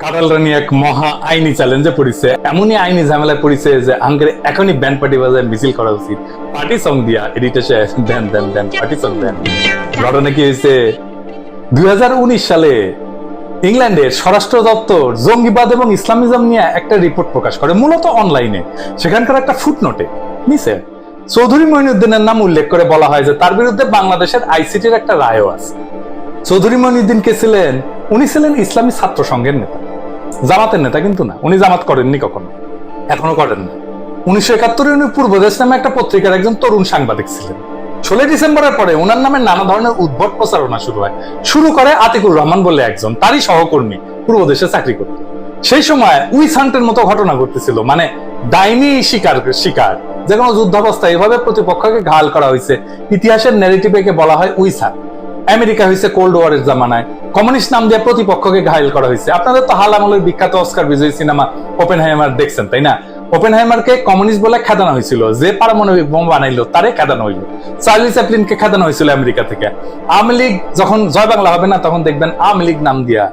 কাটাল রানী এক মহা আইনি চ্যালেঞ্জে পড়েছে, এমনই আইনি ঝামেলায় পড়েছে যে আঙ্গের এখনই ব্যান্ড পার্টি বাজায় মিছিল করা উচিত। পার্টি সং দিয়া এডিটেশন দেন পার্টি সং দেন। ঘটনা কি হয়েছে, 2019 সালে ইংল্যান্ডের স্বরাষ্ট্র দপ্তর জঙ্গিবাদ এবং ইসলামিজম নিয়ে একটা রিপোর্ট প্রকাশ করে, মূলত অনলাইনে। সেখানকার একটা ফুটনোটে নিচে চৌধুরী মঈনুদ্দিনের নাম উল্লেখ করে বলা হয় যে তার বিরুদ্ধে বাংলাদেশের আইসিটির একটা রায়ও আছে। চৌধুরী মঈনুদ্দিন কে ছিলেন? উনি ছিলেন ইসলামী ছাত্র সংঘের নেতা, জামাতের নেতা কিন্তু না। উনি জামাত করেননি কখনো, এখনো করেন না। 1971 উনি পূর্বদেশ নামে একটা পত্রিকার একজন তরুণ সাংবাদিক ছিলেন। 16 ডিসেম্বরের পরে ওনার নামে নানা ধরনের উদ্ভট প্রচারণা শুরু করে আতিকুর রহমান বলে একজন, তারই সহকর্মী, পূর্বদেশে চাকরি করত। সেই সময় উইসান্টের মতো ঘটনা ঘটতেছিল, মানে ডাইনি শিকার যে কোনো যুদ্ধাবস্থায় এভাবে প্রতিপক্ষকে ঘায়াল করা হয়েছে। ইতিহাসের ন্যারেটিভে বলা হয় উইসান্ট। আমেরিকা হয়েছে কোল্ড ওয়ারের জামানায়, কমিউনিস্ট নাম দিয়ে প্রতিপক্ষকে ঘায়াল করা হয়েছে। আপনাদের তো হাল আমলের বিখ্যাত অস্কার বিজয়ী সিনেমা ওপেনহাইমার দেখছেন, তাই না? ওপেনহাইমারকে কমিউনিস্ট বলে খেদানো হয়েছিল, যে পারমাণবিক বোম বানাইলো তারে খেদানো হইলো। চার্লি চ্যাপলিনকে খেদানো হয়েছিল আমেরিকা থেকে। আওয়ামী লীগ যখন জয় বাংলা হবে না, তখন দেখবেন আওয়ামী লীগ নাম দিয়া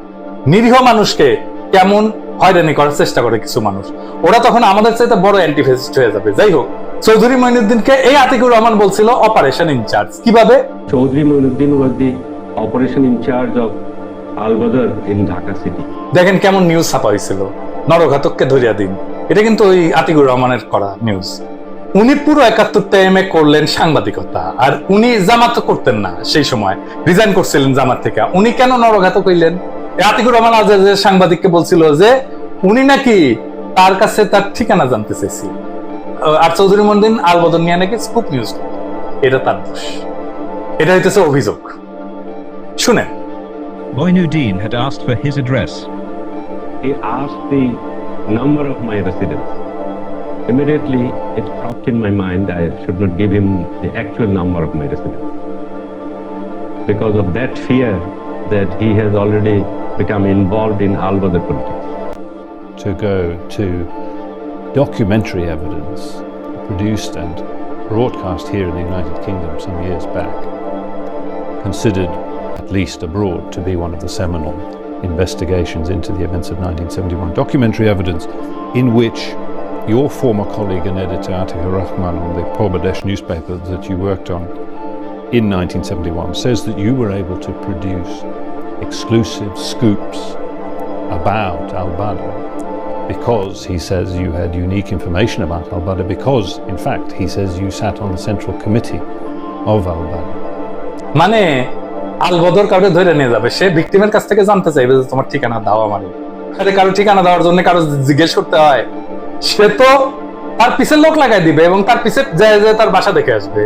নিরীহ মানুষকে কেমন হয়রানি করার চেষ্টা করে কিছু মানুষ। ওরা তখন আমাদের চাইতে বড় অ্যান্টিফেসিস্ট হয়ে যাবে। যাই হোক, চৌধুরী মঈনুদ্দিনকে এই আতিকুর রহমান বলছিল অপারেশন ইনচার্জ। কিভাবে? Chaudhry Moinuddin was the operation in charge of Al-Badr in Dhaka city. দেখেন কেমন নিউজ ছাপা হয়েছিল, নরঘাতককে ধরিয়া দিন। এটা কিন্তু ওই আতিকুর রহমানের করা নিউজ। উনি পুরো 71 টাইমে করলেন সাংবাদিকতা, আর উনি জামাত করতেন না সেই সময়, রিজাইন করছিলেন জামাত থেকে। উনি কেন নরঘাতক হইলেন? আতিকুর রহমান আজাদের সাংবাদিককে বলছিল যে উনি নাকি তার কাছে তার ঠিকানা জানতে চাইছি, আর চৌধুরী মঈনুদ্দিন আল-বদর নিয়ে নাকি স্কুপ নিউজ। এটা তার দোষ, এটা হইতেছে অভিযোগ। শুনেন। Moinuddin had asked for his address. He asked the number of my residence. Immediately, it cropped in my mind I should not give him the actual number of my residence, because of that fear that he has already become involved in Al-Badr politics. To go to documentary evidence produced and broadcast here in the United Kingdom some years back, considered at least abroad to be one of the seminal investigations into the events of 1971. Documentary evidence in which your former colleague and editor Atikur Rahman on the Porbadesh newspaper that you worked on in 1971 says that you were able to produce exclusive scoops about al-Badr because, he says, you had unique information about al-Badr, because in fact he says you sat on the central committee of al-Badr. মানে আল-বদর কাউকে ধরে নিয়ে যাবে, সে ভিকটিমের কাছ থেকে জানতে চাইবে যে তোমার ঠিকানা দাও আমারে। আরে কারো ঠিকানা দেওয়ার জন্য কারো জিজ্ঞেস করতে হয়? সে তো তার পিছের লোক লাগাই দিবে এবং তার পিছে যায় তার বাসা দেখে আসবে।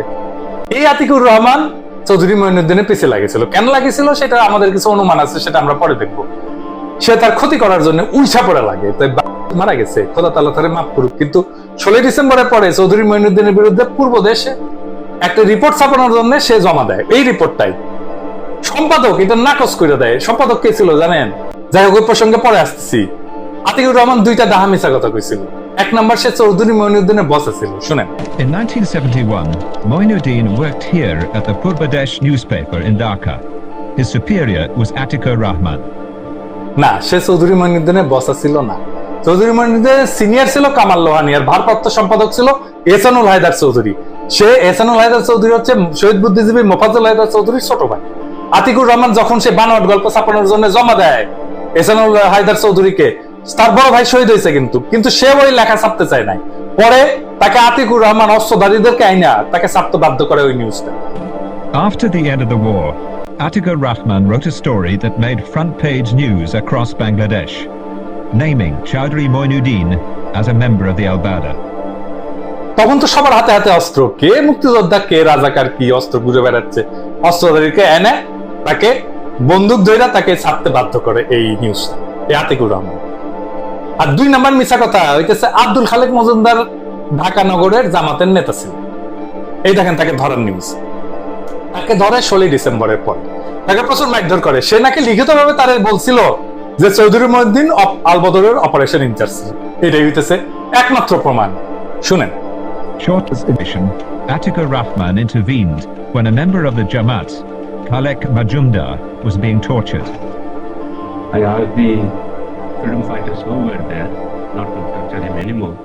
এই আতিকুর রহমান চৌধুরী মঈনুদ্দিনের পিছে লাগিয়েছিল। কেন লাগিয়েছিল সেটা আমাদের কিছু অনুমান আছে, সেটা আমরা পরে দেখবো। সে তার ক্ষতি করার জন্য উইসা পড়ে লাগে, তাই মারা গেছে, খোদা তাআলা তারে মাফ করুক। কিন্তু 16 ডিসেম্বরের পরে চৌধুরী মঈনুদ্দিনের বিরুদ্ধে পূর্ব দেশে একটা রিপোর্ট ছাপানোর জন্য সে জমা দেয়। এই রিপোর্টটাই সম্পাদক এটা নাকচ করে দেয়। সম্পাদক কে ছিল জানেন? যাই হোক, ওই প্রসঙ্গে পরে আসতেছি। আতিকুর রহমান দুইটা ডাহা মিছা কথা কইছিল। এক নাম্বার, সে চৌধুরী মঈনুদ্দিনের বস ছিল। শুনেন। In 1971, Moinuddin worked here at the Purbadesh newspaper in Dhaka. His superior was Atikur Rahman. না, সে চৌধুরী মঈনুদ্দিনের বস ছিল না। চৌধুরী মঈনুদ্দিনের সিনিয়র ছিল কামাল লোহানী, আর ভারপ্রাপ্ত সম্পাদক ছিল এহসানুল হায়দার চৌধুরী। সে এহসানুল হায়দার চৌধুরী হচ্ছে শহীদ বুদ্ধিজীবী মোফাজ্জল হায়দার চৌধুরীর ছোট ভাই। আতিকুর রহমান যখন সে বানোয়াট গল্প ছাপানোর জন্য জমা দেয় এহসানুল হায়দার চৌধুরীকে, তার বড় ভাই শহীদ হয়েছে, কিন্তু সে ওই লেখা ছাপতে চায় নাই। পরে তাকে আতিকুর রহমান অস্ত্রধারীদেরকে আইনা তাকে ছাপতে বাধ্য করে ওই নিউজটা। After the end of the war, Atikur Rahman wrote a story that made front-page news across Bangladesh, naming Chaudhry Moinuddin as a member of the al-Badr. তখন তো সবার হাতে হাতে অস্ত্র, কে মুক্তিযোদ্ধা কে রাজাকার কি অস্ত্র ঘুরে বেড়াচ্ছে। অস্ত্রধারীকে এনে তাকে বন্দুক ধরে তাকে ছাপতে বাধ্য করে এই নিউজটা, এই আতিকুর রহমান। আর দুই নাম্বার মিছা কথা হইতেছে আব্দুল খালেক মজুমদার ঢাকা নগরের জামাতের নেতা ছিল। এই দেখেন তাকে ধরার নিউজ। তাকে ধরে 16 ডিসেম্বরের পর তাকে প্রচুর মারধর করে। সে নাকি লিখিতভাবে তারে বলছিল যে চৌধুরী মঈনুদ্দিন আল-বদরের অপারেশন ইনচার্জ ছিল। এটাই হইতেছে একমাত্র প্রমাণ। শুনেন। Short edition, Atikur Rahman intervened when a member of the Jamaat, Khalek Majumdar, was being tortured. I asked the freedom fighters who were there, not to torture him anymore,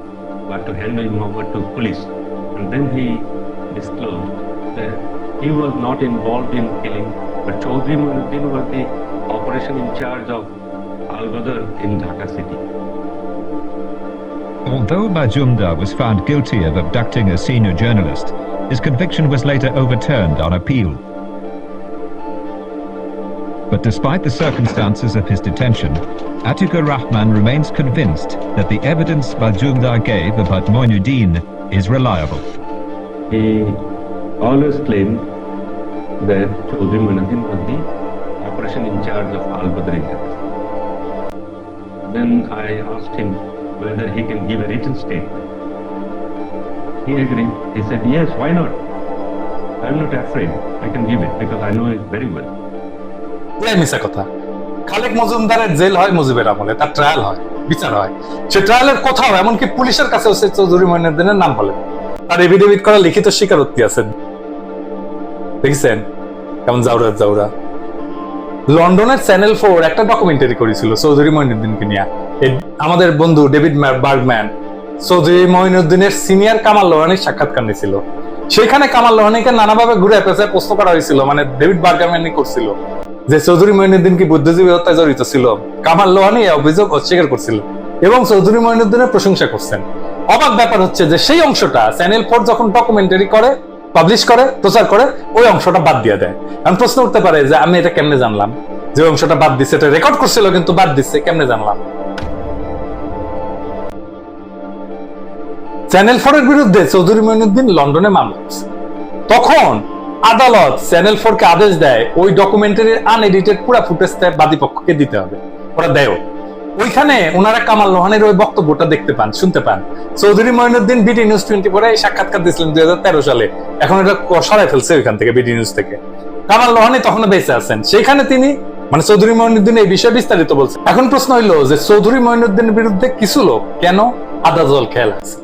but to hand him over to police. And then he disclosed that he was not involved in killing, but Chaudhry Moinuddin was the operation in charge of Al-Badr in Dhaka city. Although Majumdar was found guilty of abducting a senior journalist, his conviction was later overturned on appeal. But despite the circumstances of his detention, Atikur Rahman remains convinced that the evidence Majumdar gave about Moinuddin is reliable. He always claimed that Chaudhry Moinuddin was the operation in charge of Al-Badr in Dhaka. Then I asked him whether he can give a written statement. He agreed. He said, yes, why not? I'm not afraid. I can give it because I know it very well. মিশা কথা। খালেক মজুমদারের jail হয় মুজিবের আমলে, তার trial হয়, বিচার হয়। সে ট্রায়ালের কোথাও এমনকি পুলিশের কাছেও সে চৌধুরী মইনুদ্দিনের নাম বলে। তার এফিডেভিট করা লিখিত স্বীকারোক্তি আছে। দেখছেন কেমন জাউরা। লন্ডনের চ্যানেল 4 একটা ডকুমেন্টারি করেছিল চৌধুরী মইনুদ্দিনকে নিয়ে। আমাদের বন্ধু ডেভিড বার্গম্যান চৌধুরী মইনুদ্দিনের সিনিয়র কামাল লোহানীর সাক্ষাৎকার নিয়েছিল। সেখানে কামাল লোহানীকে নানাভাবে ঘুরে পেঁচায় প্রশ্ন করা হয়েছিল, মানে ডেভিড বার্গম্যানই করছিল যে চৌধুরী মইনুদ্দিন কি বুদ্ধিজীবী হত্যায় জড়িত ছিল। কামাল লোহানী এই অভিযোগ অস্বীকার করছিল এবং চৌধুরী মইনুদ্দিনের প্রশংসা করছেন। অবাক ব্যাপার হচ্ছে যে সেই অংশটা চ্যানেল 4 যখন ডকুমেন্টারি করে, পাবলিশ করে, প্রচার করে, ওই অংশটা বাদ দিয়ে দেয়। এখন প্রশ্ন উঠতে পারে যে আমি এটা কেমনে জানলাম যে অংশটা বাদ দিচ্ছে? এটা রেকর্ড করছিল কিন্তু বাদ দিচ্ছে, কেমনে জানলাম? চ্যানেল 4 এর বিরুদ্ধে চৌধুরী মইনুদ্দিন লন্ডনে মামলা করছে। তখন আদালত চ্যানেল 4 কে আদেশ দেয় ওই ডকুমেন্টারির আনএডিটেড পুরো ফুটেজটা বাদী পক্ষকে দিতে হবে। ওরা দেয়। ওইখানে ওনারা কামাল লোহানীর ওই বক্তব্যটা দেখতে পান, শুনতে পান। চৌধুরী মইনুদ্দিন বিডি নিউজ 24 এই সাক্ষাৎকার দিয়েছিলেন 2013 সালে। এখন এটা সরাই ফেলছে ওইখান থেকে, বিডি নিউজ থেকে। কামাল লোহানী তখনও বেঁচে আছেন। সেখানে তিনি মানে চৌধুরী মইনুদ্দিন এই বিষয়ে বিস্তারিত বলছেন। এখন প্রশ্ন হইলো যে চৌধুরী মইনুদ্দিনের বিরুদ্ধে কিছু লোক কেন আদা জল খেয়াল আছে?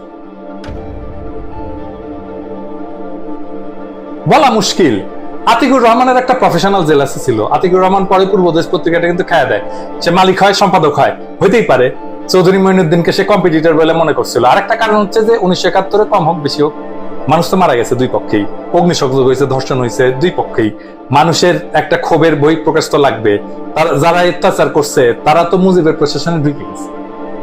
বলা মুশকিল। আতিকুর রহমানের একটা প্রফেশনাল জেলাসি ছিল। আতিকুর রহমান পরে পূর্বদেশ পত্রিকাটা কিন্তু খায়া দেয়। সে মালিক হয়, সম্পাদক হয়, হইতেই পারে চৌধুরী মইনুদ্দিনকে সে কম্পিটিটর বলে মনে করছিল। আরেকটা কারণ হচ্ছে যে 1971 কম হোক বেশি হোক মানুষ তো মারা গেছে দুই পক্ষেই, অগ্নিসংযোগ হয়েছে, ধর্ষণ হয়েছে দুই পক্ষেই। মানুষের একটা ক্ষোভের বই প্রকাশ তো লাগবে। যারা অত্যাচার করছে তারা তো মুজিবের প্রশাসনে ঢুকে গেছে।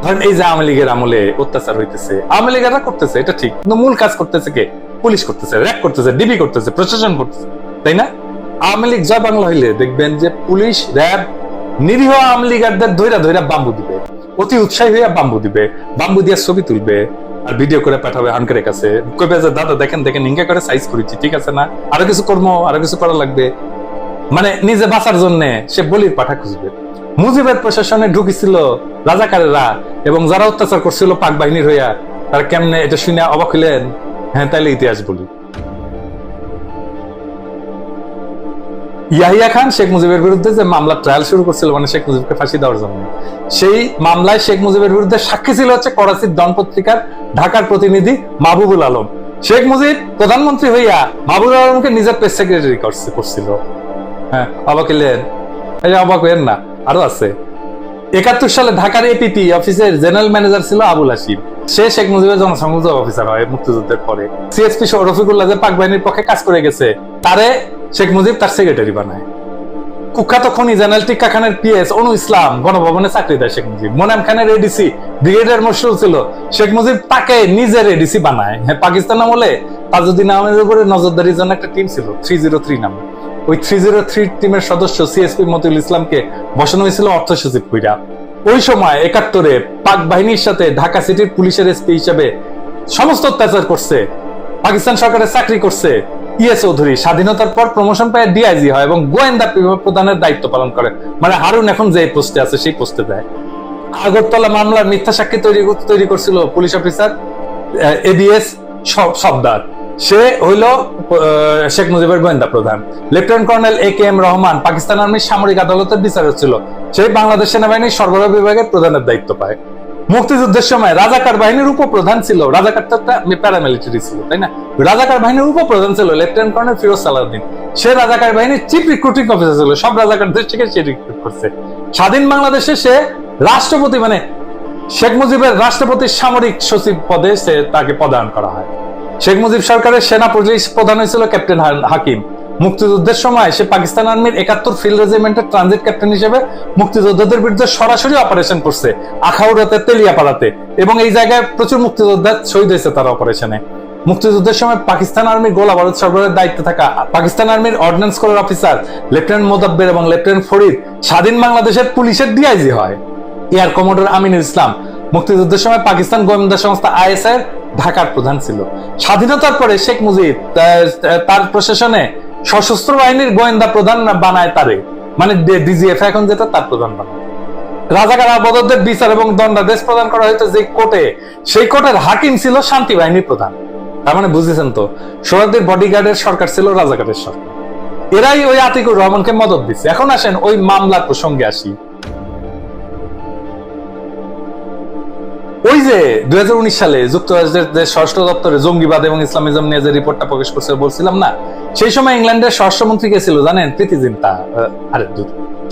ধরেন এই যে আওয়ামী লীগের আমলে অত্যাচার হইতেছে, আওয়ামী লীগেরা করতেছে, এটা ঠিক, কিন্তু মূল কাজ করতেছে কে? পুলিশ করতেছে, র্যাব করতেছে, ডিবি করতেছে, প্রশাসন করতেছে, তাই না? আওয়ামী লীগ জয় বাংলা হইলে দেখবেন যে পুলিশ, র্যাব নিরীহ আওয়ামী লীগারদের ধৈরা বাম্বু দিবে, অতি উৎসাহী হইয়া বাম্বু দিবে, বাম্বু দিয়ে ছবি তুলবে আর ভিডিও করে পাঠাবে হানকারের কাছে। কইবে যে দাদা দেখেন হিংসা করে সাইজ করেছি, ঠিক আছে না, আরো কিছু করবো, আরো কিছু করা লাগবে। মানে নিজে বাঁচার জন্য সে বলির পাঠা খুঁজবে। মুজিবের প্রশাসনে ঢুকিছিল রাজাকারেরা এবং যারা অত্যাচার করছিল পাক বাহিনীর হইয়া, তার কেমনে এটা শুনে অবাক হইলেন? হ্যাঁ, তাইলে ইতিহাস বলি। ইয়াহিয়া খান শেখ মুজিবের বিরুদ্ধে যে মামলা ট্রায়াল শুরু করছিল, মানে শেখ মুজিবকে ফাঁসি দেওয়ার জন্য, সেই মামলায় শেখ মুজিবের বিরুদ্ধে সাক্ষী ছিল হচ্ছে করাচির ডন পত্রিকার ঢাকার প্রতিনিধি মাহবুবুল আলম। শেখ মুজিব প্রধানমন্ত্রী হইয়া মাহবুবুল আলমকে নিজের প্রেস সেক্রেটারি করছিল। হ্যাঁ, অবাক হইলেন? অবাক হইলেন না, আরো আছে। 71 সালে ঢাকার এপিপি অফিসের জেনারেল ম্যানেজার ছিল আবুল হাশিম। সে শেখ মুজিবের জনসংযোগ অফিসার হয় মুক্তিযুদ্ধের পরে। সিএসপি রফিকুল্লাহ যে পাক বাহিনীর পক্ষে কাজ করে গেছে, তারে শেখ মুজিব তার সেক্রেটারি বানায়। কুখ্যাত খনি জেনারেল টিক্কা খানের পিএস অনু ইসলাম গণভবনে চাকরি দেয় শেখ মুজিব। মোনাম খানের এডিসি ব্রিগেডিয়ার মশরুল ছিল, শেখ মুজিব তাকে নিজের এডিসি বানায়। হ্যাঁ, পাকিস্তান আমলে তাজউদ্দিন আহমেদের উপরে নজরদারির জন্য একটা টিম ছিল 303 নামে। ওই 303 টিমের সদস্য সিএসপি মতিউল ইসলামকে বসানো হয়েছিল অর্থ সচিব কইরা। ওই সময় 71-এ পাক বাহিনীর সাথে ঢাকা সিটির পুলিশের এসপি হিসেবে সমস্ত অত্যাচার করছে, পাকিস্তান সরকারের চাকরি করছে। ইয়ে চৌধুরী স্বাধীনতার পর প্রমোশন পায় ডিআইজি হয় এবং গোয়েন্দা বিভাগ প্রধানের দায়িত্ব পালন করে। মানে হারুন এখন যে পোস্টে আছে সেই পোস্টে দেয়। আগরতলা মামলার মিথ্যা সাক্ষী তৈরি করছিল পুলিশ অফিসার এবিএস সবদার। সে হইল শেখ মুজিবের গোয়েন্দা প্রধান। Lieutenant colonel AKM Rahman Pakistan আর্মির সামরিক আদালতের বিচারক ছিল। সেই বাংলাদেশ সেনাবাহিনীর সরবরাহ বিভাগের প্রধানের দায়িত্ব পায়। মুক্তিযুদ্ধের সময় রাজাকার বাহিনীর উপপ্রধান ছিল, রাজাকারটা একটা প্যারামিলিটারি ছিল, তাই না? রাজাকার বাহিনীর উপপ্রধান ছিল লেফটেন্যান্ট কর্নেল ফিরোজ সালাউদ্দিন। সে রাজাকার বাহিনীর চিফ রিক্রুটিং অফিসার ছিল, সব রাজাকারদের থেকে সে রিক্রুট করছে। স্বাধীন বাংলাদেশে সে রাষ্ট্রপতি মানে শেখ মুজিবের রাষ্ট্রপতির সামরিক সচিব পদে তাকে পদায়ন করা হয়। শেখ মুজিব সরকারের সেনা পুলিশ প্রধান হয়েছিল ক্যাপ্টেন হাকিম। মুক্তিযুদ্ধের সময় সে পাকিস্তান আর্মির ৭১ ফিল্ড রেজিমেন্টের ট্রানজিট ক্যাপ্টেন হিসেবে মুক্তিযোদ্ধাদের বিরুদ্ধে সরাসরি অপারেশন করছে আখাউড়াতে, তেলিয়াপাড়াতে, এবং এই জায়গায় প্রচুর মুক্তিযোদ্ধা শহীদ হয়েছে তার অপারেশনে। মুক্তিযুদ্ধের সময় পাকিস্তান আর্মির গোলা বারুদ সরবরাহের দায়িত্বে থাকা পাকিস্তান আর্মির অর্ডিন্যান্স কোরের অফিসার লেফটেন্যান্ট মোদাব্বের এবং লেফটেন্যান্ট ফরিদ স্বাধীন বাংলাদেশের পুলিশের ডিআইজি হয়। এয়ার কমোডর আমিনুল ইসলাম মুক্তিযুদ্ধের সময় পাকিস্তান গোয়েন্দা সংস্থা আইএসআই ঢাকার প্রধান ছিল। স্বাধীনতার পরে শেখ মুজিব তার প্রশাসনে সশস্ত্র বাহিনীর গোয়েন্দা প্রধান বানায় তারে, মানে ডিজিএফ এখন যেটা, তার প্রধান বানায়। রাজাকার আবদ্ধদের বিচার এবং দণ্ডাদেশ প্রদান করা হয়েছে যে কোর্টে, সেই কোর্টের হাকিম ছিল শান্তি বাহিনীর প্রধান। তার মানে বুঝেছেন তো, সোহরাওয়ার্দীর বডিগার্ডের সরকার ছিল রাজাকারের সরকার। এরাই ওই আতিকুর রহমানকে মদদ দিচ্ছে। এখন আসেন ওই মামলার প্রসঙ্গে আসি। ওই যে 2019 সালে যুক্তরাষ্ট্রের যে স্বরাষ্ট্র দপ্তরে জঙ্গিবাদ এবং ইসলামিজম নিয়ে যে রিপোর্টটা প্রকাশ করছে বলছিলাম না, সেই সময় ইংল্যান্ডের স্বরাষ্ট্রমন্ত্রী কে ছিল জানেন? প্রীতি জিন্টা।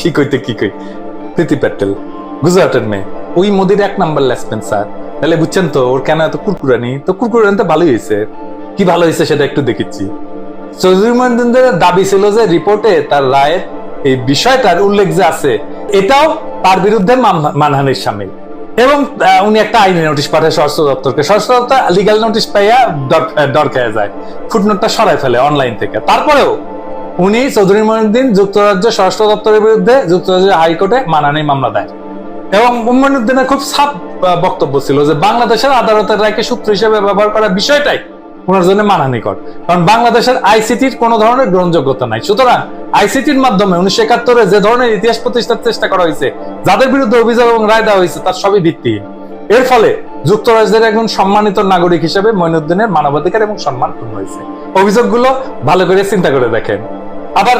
কি কই প্রীতি প্যাটেল, গুজরাটের মেয়ে। ওই মোদির 1 নাম্বার লেসপেন্সার। তাহলে বুঝছেন তো ওর কেন এত কুরকুরানি? তো কুরকুরানি তো ভালোই হয়েছে। কি ভালো হয়েছে সেটা একটু দেখেছি। চৌধুরী মহিউদ্দিনের দাবি ছিল যে রিপোর্টে তার রায়ের এই বিষয়টার উল্লেখ যে আছে, এটাও তার বিরুদ্ধে মানহানির শামিল। এবং উনি একটা আইনি নোটিশ পাঠায় স্বরাষ্ট্র দপ্তরকে। স্বরাষ্ট্র দপ্তর লিগাল নোটিশ পাইয়া ডর খেয়ে যায়, ফুটনোটটা সরাই ফেলে অনলাইন থেকে। তারপরেও উনি চৌধুরী মহিউদ্দিন যুক্তরাজ্য স্বরাষ্ট্র দপ্তরের বিরুদ্ধে যুক্তরাজ্যের হাইকোর্টে মানহানি মামলা দেয়। এবং মহিউদ্দিনের খুব সাফ বক্তব্য ছিল যে বাংলাদেশের আদালতের রায়কে সূত্র হিসেবে ব্যবহার করার বিষয়টাই ওনার জন্য মানহানিকর, কারণ বাংলাদেশের আইসিটির কোন ধরনের গ্রহণযোগ্যতা নাই। সুতরাং আইসিটির মাধ্যমে 1971 যে ধরনের ইতিহাস প্রতিষ্ঠার চেষ্টা করা হয়েছে, যাদের বিরুদ্ধে অভিযোগ এবং রায় দেওয়া হয়েছে, তার সবই ভিত্তিহীন। এর ফলে যুক্তরাজ্যের একজন সম্মানিত নাগরিক হিসেবে মহিউদ্দিনের মানবাধিকার এবং সম্মান পূর্ণ হয়েছে। অভিযোগগুলো ভালো করে চিন্তা করে দেখেন। আবার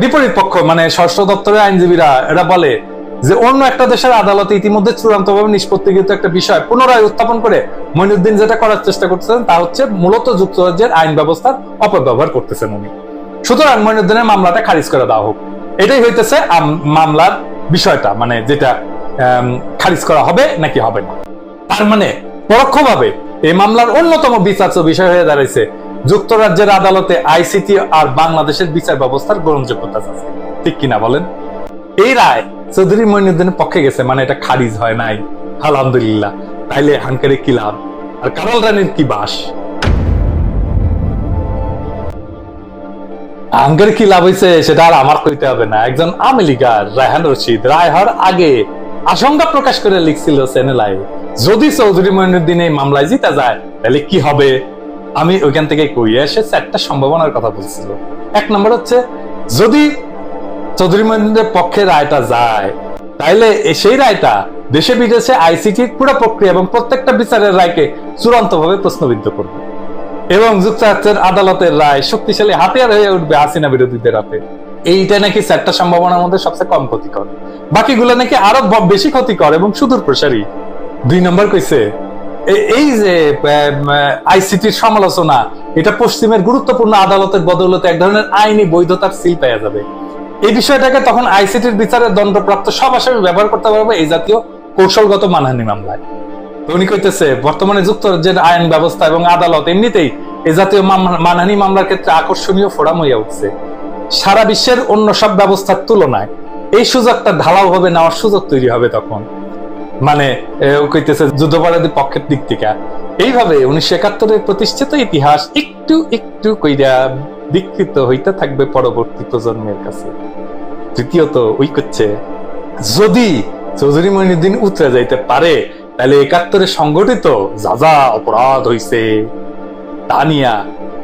বিপরীত পক্ষ মানে স্বরাষ্ট্র দপ্তরের আইনজীবীরা এরা বলে যে অন্য একটা দেশের আদালতে ইতিমধ্যে চূড়ান্তভাবে নিষ্পত্তিকৃত একটা বিষয় পুনরায় উত্থাপন করে মহিউদ্দিন যেটা করার চেষ্টা করতেছেন তা হচ্ছে মূলত যুক্তরাজ্যের আইন ব্যবস্থার অপব্যবহার করতেছেন উনি। সুতরাং মহিউদ্দিনের মামলাটা খারিজ করে দেওয়া হোক, এটাই হইতেছে মামলার বিষয়টা, মানে যেটা খারিজ করা হবে নাকি হবে না। তার মানে পরোক্ষভাবে এই মামলার অন্যতম বিচার্য বিষয় হয়ে দাঁড়াইছে যুক্তরাজ্যের আদালতে আইসিটি আর বাংলাদেশের বিচার ব্যবস্থার গ্রহণযোগ্যতা আছে, ঠিক কিনা বলেন? এই রায় চৌধুরী মহিউদ্দিনের পক্ষে গেছে, মানে এটা খারিজ হয় নাই, আলহামদুলিল্লাহ। তাইলে হাঙ্কারে কি লাভ আর কারাল রানীর কি বাস? হাঙ্কারে কি লাভ হয়েছে সেটা আর আমার কইতে হবে না। একজন আওয়ামী লীগার রায়হান রশিদ রায় হওয়ার আগে আশঙ্কা প্রকাশ করে লিখছিল চ্যানেলায়, যদি চৌধুরী মহিউদ্দিন এই মামলায় জিতা যায় তাহলে কি হবে। আমি ওইখান থেকে কইয়া এসে 4টা সম্ভাবনার কথা বলছিল। 1 নম্বর হচ্ছে, যদি চৌধুরী মহিউদ্দিনের পক্ষে রায়টা যায় তাইলে সেই রায়টা দেশে বিদেশে আইসিটির পুরো প্রক্রিয়া এবং প্রত্যেকটা বিচারের রায়কে চূড়ান্তভাবে প্রশ্নবিদ্ধ করবে এবং যুক্তরাষ্ট্রের আদালতের রায় শক্তিশালী হাতিয়ার হয়ে উঠবে হাসিনা বিরোধীদের হাতে। এইটা নাকি 4টা সম্ভাবনার মধ্যে সবচেয়ে কম ক্ষতিকর, বাকিগুলো নাকি আরো বেশি ক্ষতিকর এবং সুদূর প্রসারী। 2 নম্বর কইছে, এই যে আইসিটির সমালোচনা, এটা পশ্চিমের গুরুত্বপূর্ণ আদালতের বদৌলতে এক ধরনের আইনি বৈধতার সিল পেয়ে যাবে। এই বিষয়টাকে তখন আইসিটির বিচারের দণ্ডপ্রাপ্ত সব আসামি ব্যবহার করতে পারবে এই জাতীয় কৌশলগত মানহানি মামলায়। উনি কইতেছে বর্তমানে যুক্তরাজ্যের আইন ব্যবস্থা এবং আদালত এমনিতেই এই জাতীয় মানহানি মামলার ক্ষেত্রে আকর্ষণীয় ফোরাম হইয়া উঠছে। সারা বিশ্বের অন্য সব ব্যবস্থার তুলনায় এই সুযোগটা ঢালাও ভাবে নেওয়ার সুযোগ তৈরি হবে তখন, মানে কইতেছে যুদ্ধাপরাধী পক্ষের দিক থেকে। এইভাবে 1971 প্রতিষ্ঠিত ইতিহাস একটু একটু কইরা বিকৃত হইতে থাকবে পরবর্তী প্রজন্মের কাছে। তৃতীয়ত ওই করছে, যদি চৌধুরী মহিউদ্দিন উতরে যাইতে পারে তাহলে 71 সংগঠিত যা যা অপরাধ হইছে তা নিয়া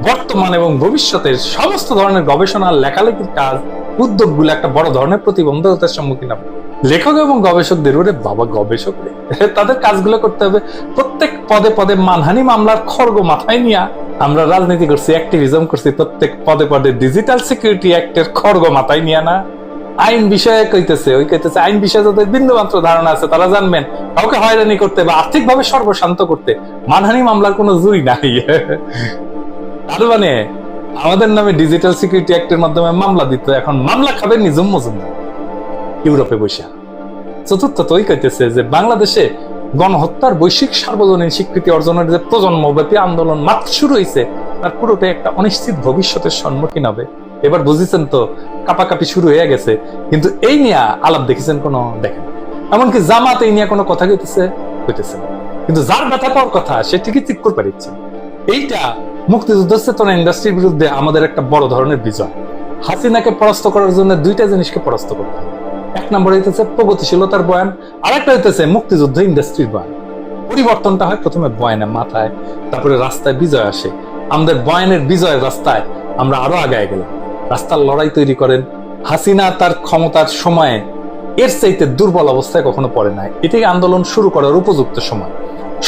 বর্তমান এবং ভবিষ্যতের সমস্ত ধরনের গবেষণা লেখালেখির কাজ উদ্যোগগুলো একটা বড় ধরনের প্রতিবন্ধকতার সম্মুখীন হবে। লেখক এবং গবেষকদের ওরে বাবা গবেষক তাদের কাজগুলো করতে হবে প্রত্যেক পদে পদে মানহানি মামলার খড়গ মাথায় নিয়ে। আমরা রাজনীতি করছি, অ্যাক্টিভিজম করছি, প্রত্যেক পদে পদে ডিজিটাল সিকিউরিটি অ্যাক্টের খড়গ মাথায় নিয়ে না। আইন বিষয়ে কইতেছে আইন বিষয়ে যাদের বিন্দুমাত্র ধারণা আছে তারা জানবেন কাউকে হয়রানি করতে বা আর্থিকভাবে সর্বশান্ত করতে মানহানি মামলার কোনো জুরি নাই। তার মানে আমাদের নামে ডিজিটাল সিকিউরিটি অ্যাক্টের মাধ্যমে মামলা দিত, এখন মামলা খাবেন নিজম মজুমদার ইউরোপে বসে। চতুর্থত ওই কইতেছে যে বাংলাদেশে গণহত্যার বৈশ্বিক সার্বজনীন স্বীকৃতি অর্জনের যে প্রজন্মব্যাপী আন্দোলন মাত্র শুরু হয়েছে, তার পুরোটাই একটা অনিশ্চিত ভবিষ্যতের সম্মুখীন হবে। এবার বুঝেছেন তো, কাপাকাপি শুরু হয়ে গেছে, কিন্তু এই নিয়ে আলাপ দেখেছেন কোনো? দেখেন, এমনকি জামাত এই নিয়ে কোনো কথা কইতেছে না। কিন্তু যার ব্যথা পাওয়ার কথা সে ঠিকই ঠিক করে পারিচ্ছে। এইটা মুক্তিযুদ্ধ চেতনা ইন্ডাস্ট্রির বিরুদ্ধে আমাদের একটা বড় ধরনের বিজয়। হাসিনাকে পরাস্ত করার জন্য দুইটা জিনিসকে পরাস্ত করতে হবে। এক নম্বর হইতেছে প্রগতিশীলতার বয়ান, আর একটা হইতেছে মুক্তিযুদ্ধ ইন্ডাস্ট্রির বয়ান। পরিবর্তনটা হয় প্রথমে বয়ানে মাথায়, তারপরে রাস্তায় বিজয় আসে। আমাদের বয়ানের বিজয়ের রাস্তায় আমরা আরো আগায় গেলাম। রাস্তার লড়াই তৈরি করেন। হাসিনা তার ক্ষমতার সময়ে এর চাইতে দুর্বল অবস্থায় কখনো পড়ে নাই। এটাই আন্দোলন শুরু করার উপযুক্ত সময়।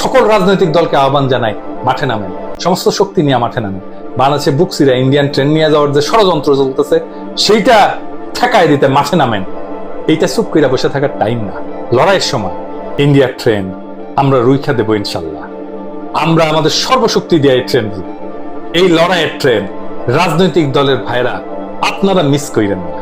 সকল রাজনৈতিক দলকে আহ্বান জানাই, মাঠে নামেন, সমস্ত শক্তি নিয়ে মাঠে নামেন। বাংলাদেশে বুকসিরা ইন্ডিয়ান ট্রেন নিয়ে যাওয়ার যে ষড়যন্ত্র চলতেছে সেইটা ঠেকায় দিতে মাঠে নামেন। এইটা চুপ কইরা বসে থাকার টাইম না, লড়াইয়ের সময়। ইন্ডিয়ার ট্রেন আমরা রুইখা দেবো ইনশাল্লাহ। আমরা আমাদের সর্বশক্তি দিয়ে এই ট্রেন, এই লড়াইয়ের ট্রেন। রাজনৈতিক দলের ভাইরা আপনারা মিস কইরেন না।